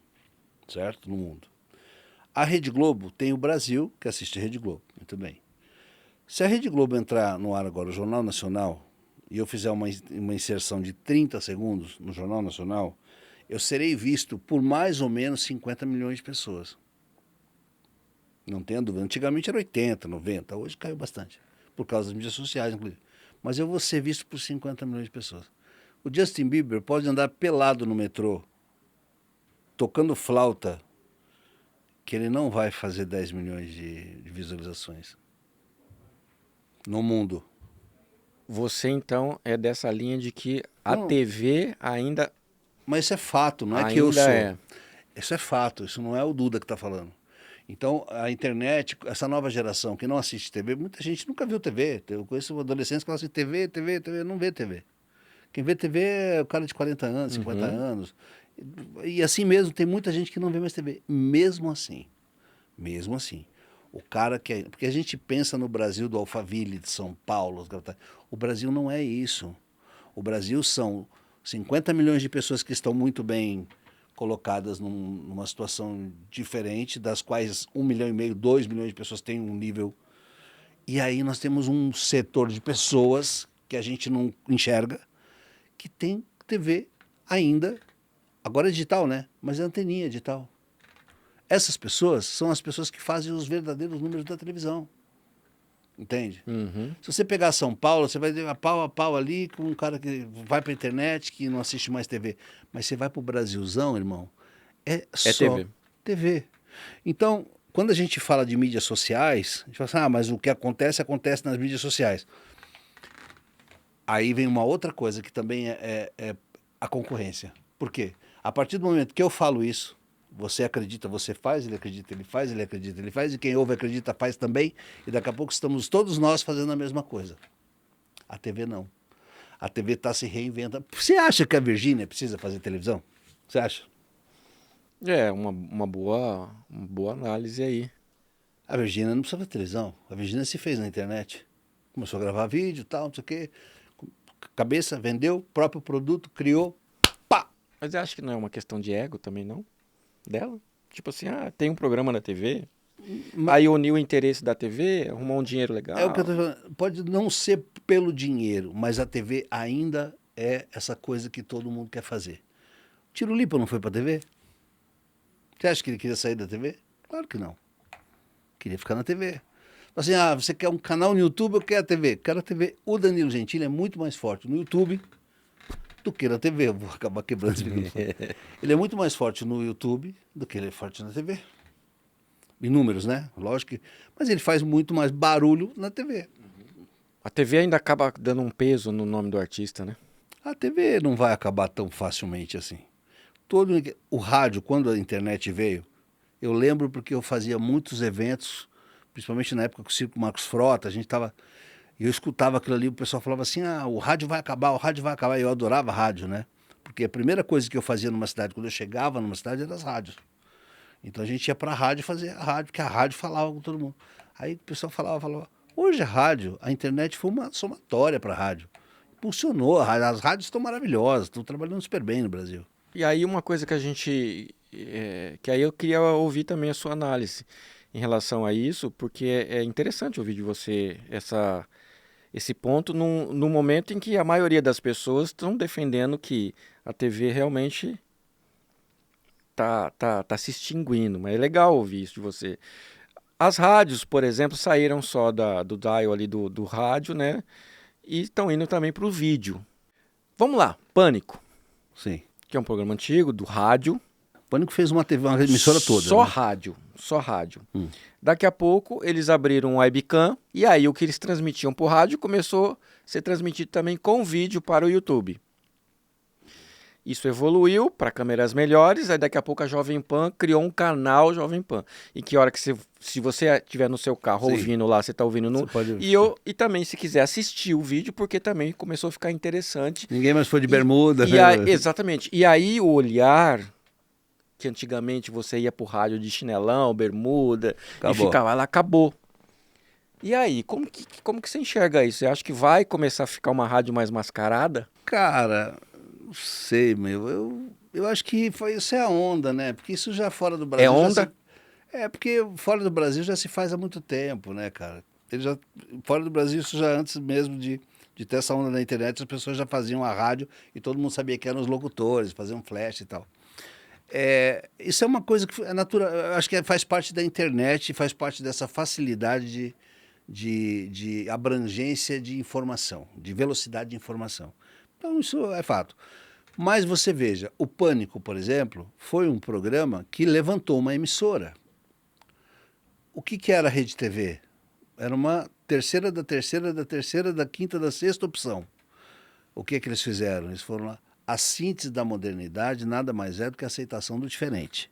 certo? No mundo. A Rede Globo tem o Brasil, que assiste a Rede Globo, muito bem. Se a Rede Globo entrar no ar agora, o Jornal Nacional, e eu fizer uma inserção de 30 segundos no Jornal Nacional, eu serei visto por mais ou menos 50 milhões de pessoas. Não tenha dúvida. Antigamente era 80, 90, hoje caiu bastante, por causa das mídias sociais, inclusive. Mas eu vou ser visto por 50 milhões de pessoas. O Justin Bieber pode andar pelado no metrô, tocando flauta, que ele não vai fazer 10 milhões de visualizações no mundo. Você então é dessa linha de que a Não, TV ainda Mas isso é fato, não é que eu Ainda sou. é. Isso é fato, isso não é o Duda que está falando. Então, a internet, essa nova geração que não assiste TV, muita gente nunca viu TV. Eu conheço adolescentes que falam assim, TV, não vê TV. Quem vê TV é o cara de 40 anos, 50 anos. E assim mesmo, tem muita gente que não vê mais TV. Mesmo assim. O cara que é... Porque a gente pensa no Brasil do Alphaville, de São Paulo. O Brasil não é isso. O Brasil são 50 milhões de pessoas que estão muito bem colocadas numa situação diferente, das quais 1,5 milhão, 2 milhões de pessoas têm um nível. E aí nós temos um setor de pessoas que a gente não enxerga, que tem TV ainda, agora é digital, né? Mas é anteninha digital. Essas pessoas são as pessoas que fazem os verdadeiros números da televisão. Entende? Se você pegar São Paulo, você vai ver pau a pau ali com um cara que vai para a internet, que não assiste mais TV. Mas você vai para o Brasilzão, irmão, é só TV. TV. Então, quando a gente fala de mídias sociais, a gente fala assim, mas o que acontece, acontece nas mídias sociais. Aí vem uma outra coisa que também é a concorrência. Por quê? A partir do momento que eu falo isso, você acredita, você faz, ele acredita, ele faz, ele acredita, ele faz, e quem ouve acredita, faz também, e daqui a pouco estamos todos nós fazendo a mesma coisa. A TV não. A TV está se reinventando. Você acha que a Virgínia precisa fazer televisão? Você acha? É, uma boa análise aí. A Virgínia não precisa fazer televisão. A Virgínia se fez na internet. Começou a gravar vídeo, tal, não sei o quê. Cabeça, vendeu, próprio produto, criou, pá! Mas eu acho que não é uma questão de ego também, não? Dela? Tipo assim, tem um programa na TV, aí uniu o interesse da TV, arrumou um dinheiro legal. É o que eu tô falando. Pode não ser pelo dinheiro, mas a TV ainda é essa coisa que todo mundo quer fazer. Tiro Lipa não foi pra TV? Você acha que ele queria sair da TV? Claro que não. Queria ficar na TV. Assim, você quer um canal no YouTube ou quer a TV? Quero a TV. O Danilo Gentili é muito mais forte no YouTube do que na TV. Eu vou acabar quebrando esse microfone. Ele é muito mais forte no YouTube do que ele é forte na TV. Em números, né? Lógico que... Mas ele faz muito mais barulho na TV. A TV ainda acaba dando um peso no nome do artista, né? A TV não vai acabar tão facilmente assim. O rádio, quando a internet veio, eu lembro porque eu fazia muitos eventos, principalmente na época com o Circo Marcos Frota, e eu escutava aquilo ali, o pessoal falava assim, o rádio vai acabar, e eu adorava rádio, né? Porque a primeira coisa que eu fazia numa cidade, quando eu chegava numa cidade, era as rádios. Então a gente ia pra rádio fazer a rádio, porque a rádio falava com todo mundo. Aí o pessoal falava, hoje a rádio, a internet foi uma somatória pra rádio. Impulsionou a rádio, as rádios estão maravilhosas, estão trabalhando super bem no Brasil. E aí uma coisa que a gente... que aí eu queria ouvir também a sua análise em relação a isso, porque é interessante ouvir de você esse ponto no momento em que a maioria das pessoas estão defendendo que a TV realmente tá se extinguindo. Mas é legal ouvir isso de você. As rádios, por exemplo, saíram só do dial ali do rádio, né? E estão indo também para o vídeo. Vamos lá, Pânico. Sim. Que é um programa antigo, do rádio. Pânico fez uma emissora toda. Só né? rádio, só rádio. Daqui a pouco eles abriram um webcam e aí o que eles transmitiam por rádio começou a ser transmitido também com vídeo para o YouTube. Isso evoluiu para câmeras melhores, aí daqui a pouco a Jovem Pan criou um canal Jovem Pan. E que hora que se você estiver no seu carro Sim. ouvindo lá, você está ouvindo no... Você pode... E também se quiser assistir o vídeo, porque também começou a ficar interessante. Ninguém mais foi de bermuda. Exatamente. E aí o olhar... que antigamente você ia pro rádio de chinelão, bermuda, Acabou. e ficava lá, acabou. E aí, como que você enxerga isso? Você acha que vai começar a ficar uma rádio mais mascarada? Cara, não sei, eu acho que isso é a onda, né? Porque isso já fora do Brasil... É onda? Porque fora do Brasil já se faz há muito tempo, né, cara? Fora do Brasil, isso já antes mesmo de ter essa onda na internet, as pessoas já faziam a rádio e todo mundo sabia que eram os locutores, faziam flash e tal. Isso é uma coisa que é natural, eu acho que faz parte da internet, faz parte dessa facilidade de abrangência de informação, de velocidade de informação. Então isso é fato. Mas você veja, o Pânico, por exemplo, foi um programa que levantou uma emissora. O que era a Rede TV? Era uma terceira, da quinta, da sexta opção. O que eles fizeram? Eles foram lá, a síntese da modernidade nada mais é do que a aceitação do diferente.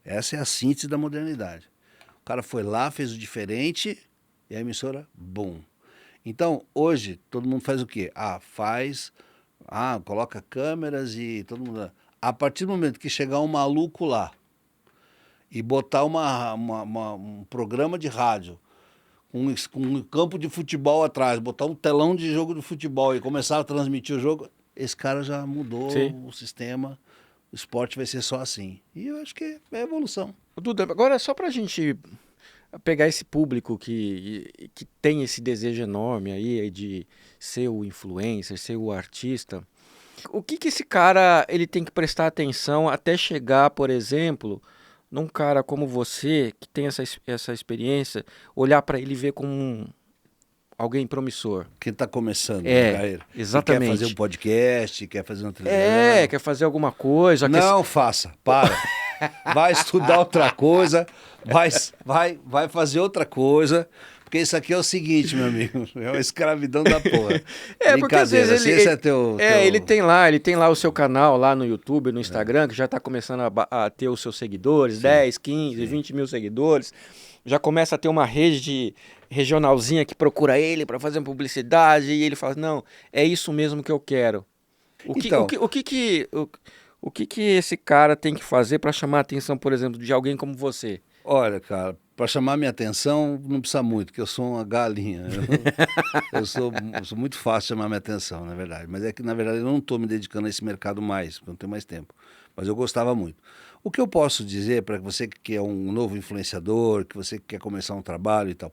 Essa é a síntese da modernidade. O cara foi lá, fez o diferente e a emissora, bum. Então, hoje, todo mundo faz o quê? Coloca câmeras e todo mundo... A partir do momento que chegar um maluco lá e botar um programa de rádio com um campo de futebol atrás, botar um telão de jogo de futebol e começar a transmitir o jogo, esse cara já mudou o sistema, o esporte vai ser só assim. E eu acho que é evolução. Duda, agora só pra gente pegar esse público que tem esse desejo enorme aí de ser o influencer, ser o artista, o que esse cara ele tem que prestar atenção até chegar, por exemplo, num cara como você, que tem essa experiência, olhar para ele e ver como alguém promissor? Quem está começando na carreira. Exatamente. Quer fazer um podcast, quer fazer uma televisão. Quer fazer alguma coisa. Não faça, para. Vai estudar outra coisa, vai fazer outra coisa, porque isso aqui é o seguinte, meu amigo, é uma escravidão da porra. Porque às vezes esse é teu... ele tem lá o seu canal lá no YouTube, no Instagram, que já está começando a ter os seus seguidores, 10, 15, 20 mil seguidores, já começa a ter uma rede regionalzinha que procura ele para fazer uma publicidade, e ele fala, não, é isso mesmo que eu quero. O que esse cara tem que fazer para chamar a atenção, por exemplo, de alguém como você? Olha, cara, para chamar minha atenção não precisa muito, porque eu sou uma galinha. Eu sou muito fácil de chamar minha atenção, na verdade. Mas é que, na verdade, eu não estou me dedicando a esse mercado mais, porque eu não tenho mais tempo. Mas eu gostava muito. O que eu posso dizer para você que é um novo influenciador, que você quer começar um trabalho e tal,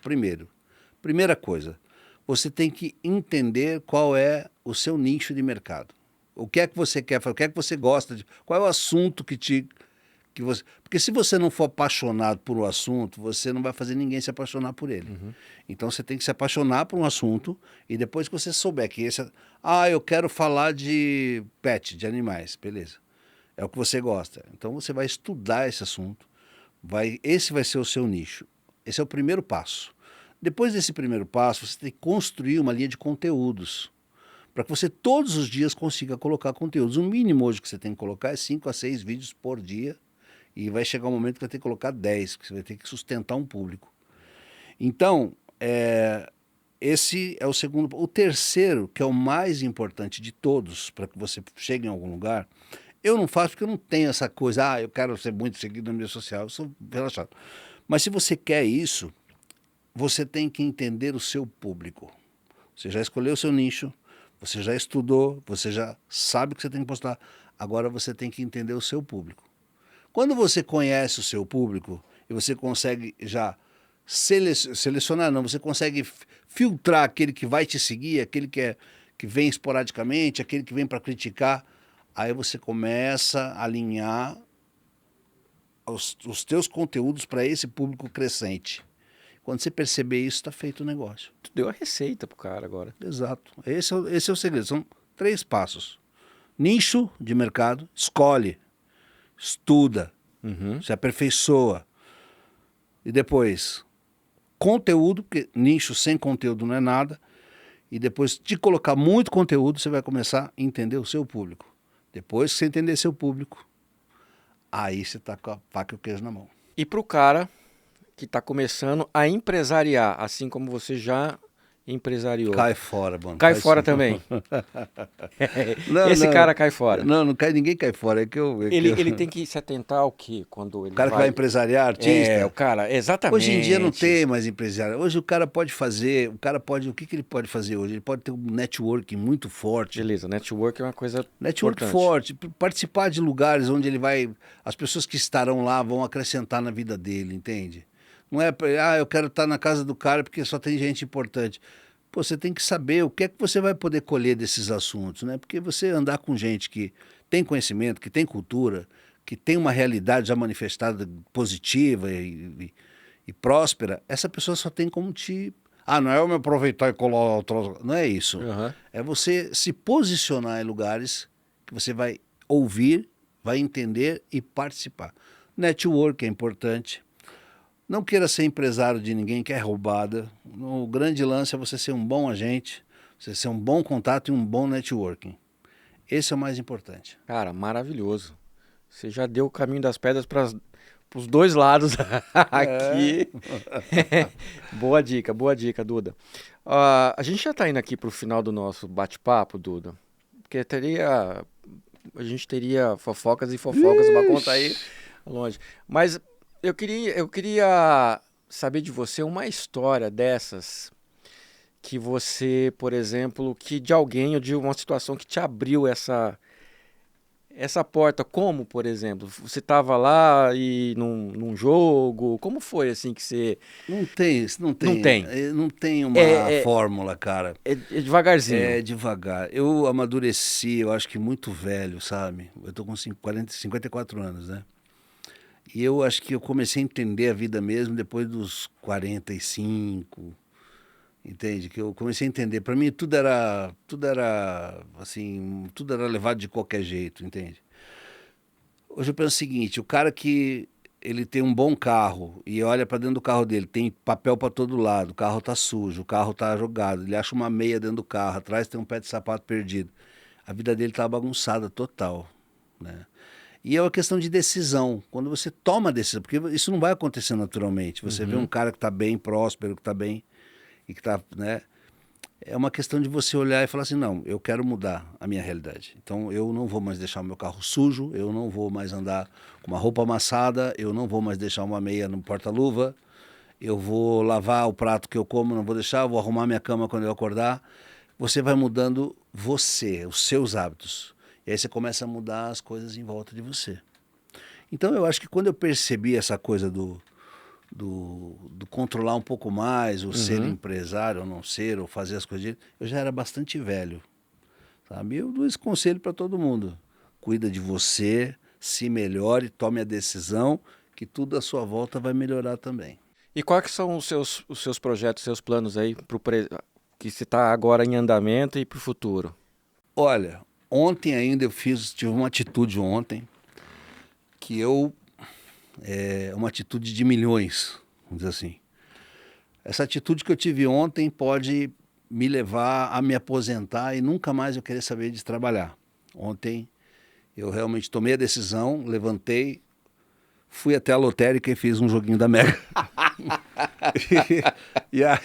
primeira coisa, você tem que entender qual é o seu nicho de mercado. O que é que você quer fazer? O que é que você gosta de... Qual é o assunto que você... Porque se você não for apaixonado por um assunto, você não vai fazer ninguém se apaixonar por ele. Uhum. Então você tem que se apaixonar por um assunto e depois que você souber que esse... eu quero falar de pet, de animais. Beleza. É o que você gosta. Então você vai estudar esse assunto. Esse vai ser o seu nicho. Esse é o primeiro passo. Depois desse primeiro passo, você tem que construir uma linha de conteúdos, para que você todos os dias consiga colocar conteúdos. O mínimo hoje que você tem que colocar é 5 a 6 vídeos por dia, e vai chegar um momento que vai ter que colocar 10, porque você vai ter que sustentar um público. Então, esse é o segundo. O terceiro, que é o mais importante de todos, para que você chegue em algum lugar, eu não faço porque eu não tenho essa coisa, eu quero ser muito seguido na mídia social, eu sou relaxado. Mas se você quer isso, você tem que entender o seu público. Você já escolheu o seu nicho, você já estudou, você já sabe o que você tem que postar. Agora você tem que entender o seu público. Quando você conhece o seu público e você consegue já selecionar, você consegue filtrar aquele que vai te seguir, aquele que vem esporadicamente, aquele que vem para criticar, aí você começa a alinhar os teus conteúdos para esse público crescente. Quando você perceber isso, está feito o negócio. Tu deu a receita pro cara agora. Exato. Esse é o segredo. São 3 passos. Nicho de mercado, escolhe, estuda, se aperfeiçoa. E depois, conteúdo, porque nicho sem conteúdo não é nada. E depois de colocar muito conteúdo, você vai começar a entender o seu público. Depois que você entender seu público, aí você está com a faca e o queijo na mão. E pro cara que está começando a empresariar, assim como você já empresariou. Cai fora, mano. Cai fora também. Esse cara cai fora. Ninguém cai fora. Ele tem que se atentar ao quê? Quando ele o cara que vai empresariar, artista? O cara, exatamente. Hoje em dia não tem mais empresário. Hoje o cara pode fazer, o que ele pode fazer hoje? Ele pode ter um networking muito forte. Beleza, network é uma coisa Network forte, participar de lugares onde as pessoas que estarão lá vão acrescentar na vida dele, entende? Não é, eu quero estar na casa do cara porque só tem gente importante. Pô, você tem que saber o que é que você vai poder colher desses assuntos, né? Porque você andar com gente que tem conhecimento, que tem cultura, que tem uma realidade já manifestada positiva e próspera, essa pessoa só tem como te... não é eu me aproveitar e colar outro... Não é isso. Uhum. É você se posicionar em lugares que você vai ouvir, vai entender e participar. Network é importante. Não queira ser empresário de ninguém que é roubada. O grande lance é você ser um bom agente, você ser um bom contato e um bom networking. Esse é o mais importante. Cara, maravilhoso. Você já deu o caminho das pedras para os dois lados aqui. Boa dica, Duda. A gente já está indo aqui para o final do nosso bate-papo, Duda. Porque a gente teria fofocas e fofocas para contar aí longe. Mas eu queria saber de você uma história dessas que você, por exemplo, que de alguém ou de uma situação que te abriu essa porta, como, por exemplo, você estava lá e num jogo, como foi assim que você... Não tem. Não tem uma fórmula, cara. É devagarzinho. É devagar. Eu amadureci, eu acho que muito velho, sabe? Eu tô com 54 anos, né? E eu acho que eu comecei a entender a vida mesmo depois dos 45, entende? Que eu comecei a entender. Para mim tudo era assim, tudo era levado de qualquer jeito, entende? Hoje eu penso o seguinte, o cara que ele tem um bom carro e olha para dentro do carro dele, tem papel para todo lado, o carro tá sujo, o carro tá jogado, ele acha uma meia dentro do carro, atrás tem um pé de sapato perdido. A vida dele tá bagunçada total, né? E é uma questão de decisão. Quando você toma a decisão, porque isso não vai acontecer naturalmente. Você vê um cara que está bem, próspero, que está bem e que está, né? É uma questão de você olhar e falar assim, não, eu quero mudar a minha realidade. Então eu não vou mais deixar o meu carro sujo, eu não vou mais andar com uma roupa amassada, eu não vou mais deixar uma meia no porta-luva, eu vou lavar o prato que eu como, não vou deixar, eu vou arrumar minha cama quando eu acordar. Você vai mudando você, os seus hábitos. E aí você começa a mudar as coisas em volta de você. Então eu acho que quando eu percebi essa coisa do controlar um pouco mais, o ser empresário ou não ser, ou fazer as coisas, eu já era bastante velho, sabe? Eu dou esse conselho para todo mundo. Cuida de você, se melhore, tome a decisão, que tudo à sua volta vai melhorar também. E quais que são os seus projetos, seus planos aí que você está agora em andamento e para o futuro? Olha, ontem ainda tive uma atitude ontem que é uma atitude de milhões, vamos dizer assim. Essa atitude que eu tive ontem pode me levar a me aposentar e nunca mais eu querer saber de trabalhar. Ontem eu realmente tomei a decisão, levantei, fui até a lotérica e fiz um joguinho da Mega. e aí...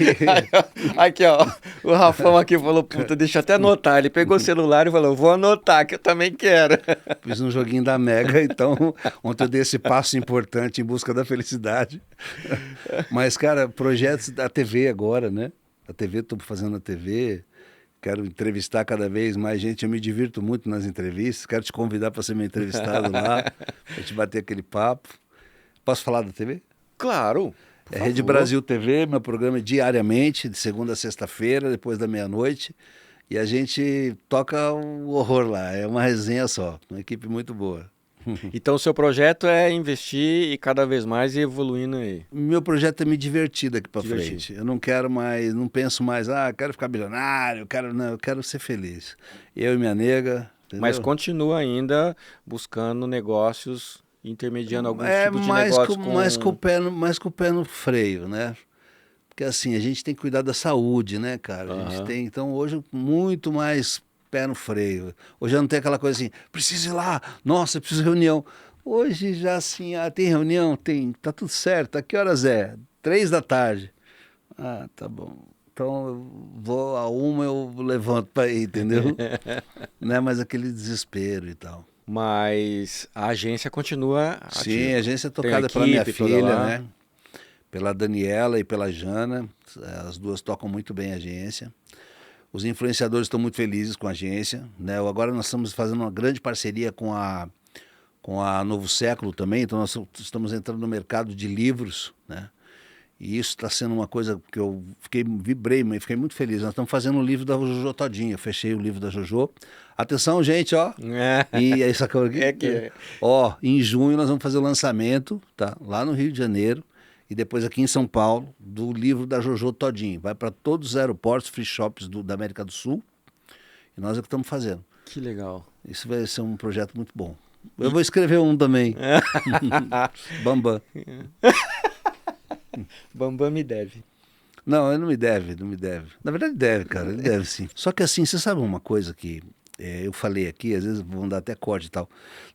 Aqui, ó, o Rafão aqui falou, puta, deixa eu até anotar. Ele pegou o celular e falou, vou anotar, que eu também quero. Fiz um joguinho da Mega, então ontem eu dei esse passo importante em busca da felicidade. Mas, cara, projetos da TV agora, né? A TV, estou fazendo a TV, quero entrevistar cada vez mais gente, eu me divirto muito nas entrevistas, quero te convidar para ser meu entrevistado lá, para te bater aquele papo. Posso falar da TV? Claro. É Rede Brasil TV, meu programa é diariamente, de segunda a sexta-feira, depois da meia-noite. E a gente toca o horror lá, é uma resenha só, uma equipe muito boa. Então o seu projeto é investir e cada vez mais ir evoluindo aí. Meu projeto é me divertir daqui para frente. Eu não quero mais, não penso mais, quero ficar bilionário, eu quero ser feliz. Eu e minha nega, entendeu? Mas continua ainda buscando negócios, intermediando algum tipo de negócio mais com o pé no freio, né? Porque assim, a gente tem que cuidar da saúde, né, cara? A gente tem, então hoje, muito mais pé no freio. Hoje já não tem aquela coisa assim, preciso ir lá, nossa, preciso de reunião. Hoje já assim, tem reunião? Tem, tá tudo certo. A que horas é? 3 da tarde. Tá bom. Então eu vou a 1, eu levanto para ir, entendeu? Não é mais aquele desespero e tal. Mas a agência continua ativa. Sim, a agência é tocada pela minha filha, né? Pela Daniela e pela Jana. As duas tocam muito bem a agência. Os influenciadores estão muito felizes com a agência, né? Agora nós estamos fazendo uma grande parceria com a Novo Século também, então nós estamos entrando no mercado de livros, né? E isso está sendo uma coisa que eu vibrei, mas fiquei muito feliz. Nós estamos fazendo um livro da Jojo Todinho, eu fechei o livro da Jojo. Atenção, gente, ó. E aí, sacou aqui? Ó, em junho nós vamos fazer o lançamento, tá? Lá no Rio de Janeiro. E depois aqui em São Paulo, do livro da Jojo Todinho. Vai para todos os aeroportos, free shops da América do Sul. E nós é que estamos fazendo. Que legal. Isso vai ser um projeto muito bom. Eu vou escrever um também. Bambam. Bambam me deve. Não, ele não me deve. Na verdade deve, cara, ele deve sim. Só que assim, você sabe uma coisa que eu falei aqui, às vezes vão dar até corte e tal.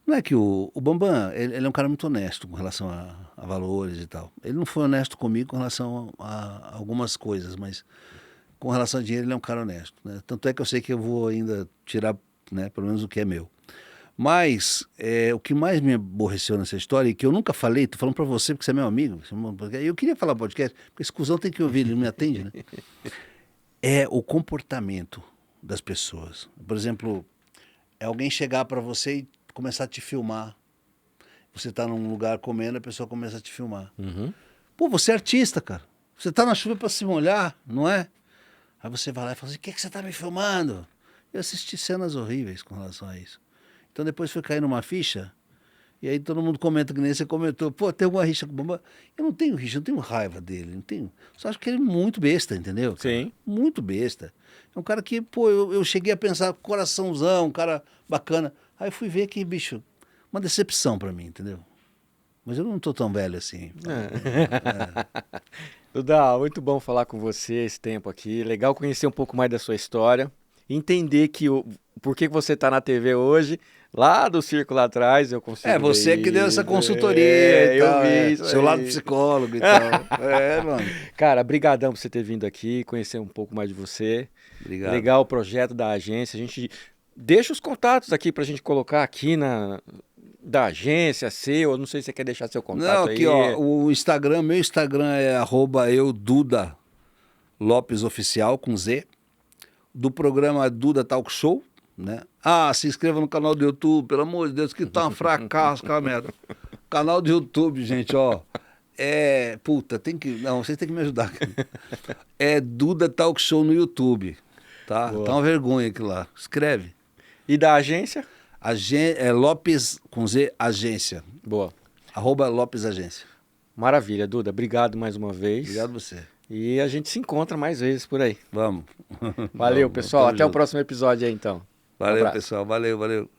Não é que o Bambam, ele é um cara muito honesto com relação a valores e tal. Ele não foi honesto comigo com relação a algumas coisas, mas com relação a dinheiro ele é um cara honesto, né? Tanto é que eu sei que eu vou ainda tirar, né, pelo menos o que é meu. Mas o que mais me aborreceu nessa história, e que eu nunca falei, tô falando pra você porque você é meu amigo, eu queria falar podcast, porque esse cuzão tem que ouvir, ele não me atende, né? É o comportamento das pessoas. Por exemplo, é alguém chegar pra você e começar a te filmar. Você tá num lugar comendo, a pessoa começa a te filmar. Uhum. Pô, você é artista, cara. Você tá na chuva pra se molhar, não é? Aí você vai lá e fala assim, o que você tá me filmando? Eu assisti cenas horríveis com relação a isso. Então depois foi cair numa ficha, e aí todo mundo comenta que nem você comentou, pô, tem alguma rixa com o Bambam? Eu não tenho rixa, eu não tenho raiva dele, não tenho. Só acho que ele é muito besta, entendeu? Cara? Sim. Muito besta. É um cara que, pô, eu cheguei a pensar, coraçãozão, um cara bacana. Aí eu fui ver que, bicho, uma decepção pra mim, entendeu? Mas eu não tô tão velho assim. Duda, muito bom falar com você esse tempo aqui. Legal conhecer um pouco mais da sua história. Entender que por que você está na TV hoje, lá do circo lá atrás, eu consigo Você ver que deu essa isso. consultoria e eu tal. vi isso Seu aí. lado psicólogo e tal. Mano. Cara, brigadão por você ter vindo aqui, conhecer um pouco mais de você. Obrigado. Legal o projeto da agência. A gente deixa os contatos aqui pra gente colocar aqui da agência, seu. Eu não sei se você quer deixar seu contato Não, aí. aqui, ó, o Instagram, meu Instagram é @eududa Lopes Oficial, com Z. Do programa Duda Talk Show, né? Ah, se inscreva no canal do YouTube, pelo amor de Deus, que tá um fracasso, cara, merda. Canal do YouTube, gente, ó. Puta, não, vocês têm que me ajudar. É Duda Talk Show no YouTube, tá? Boa. Tá uma vergonha aquilo lá. Escreve. E da agência? Lopes, com Z, Agência. Boa. @Lopes Agência. Maravilha, Duda. Obrigado mais uma vez. Obrigado a você. E a gente se encontra mais vezes por aí. Vamos. Valeu, Vamos, pessoal. tamo Até o junto. próximo episódio aí, então. Valeu, abraço. pessoal. Valeu, valeu.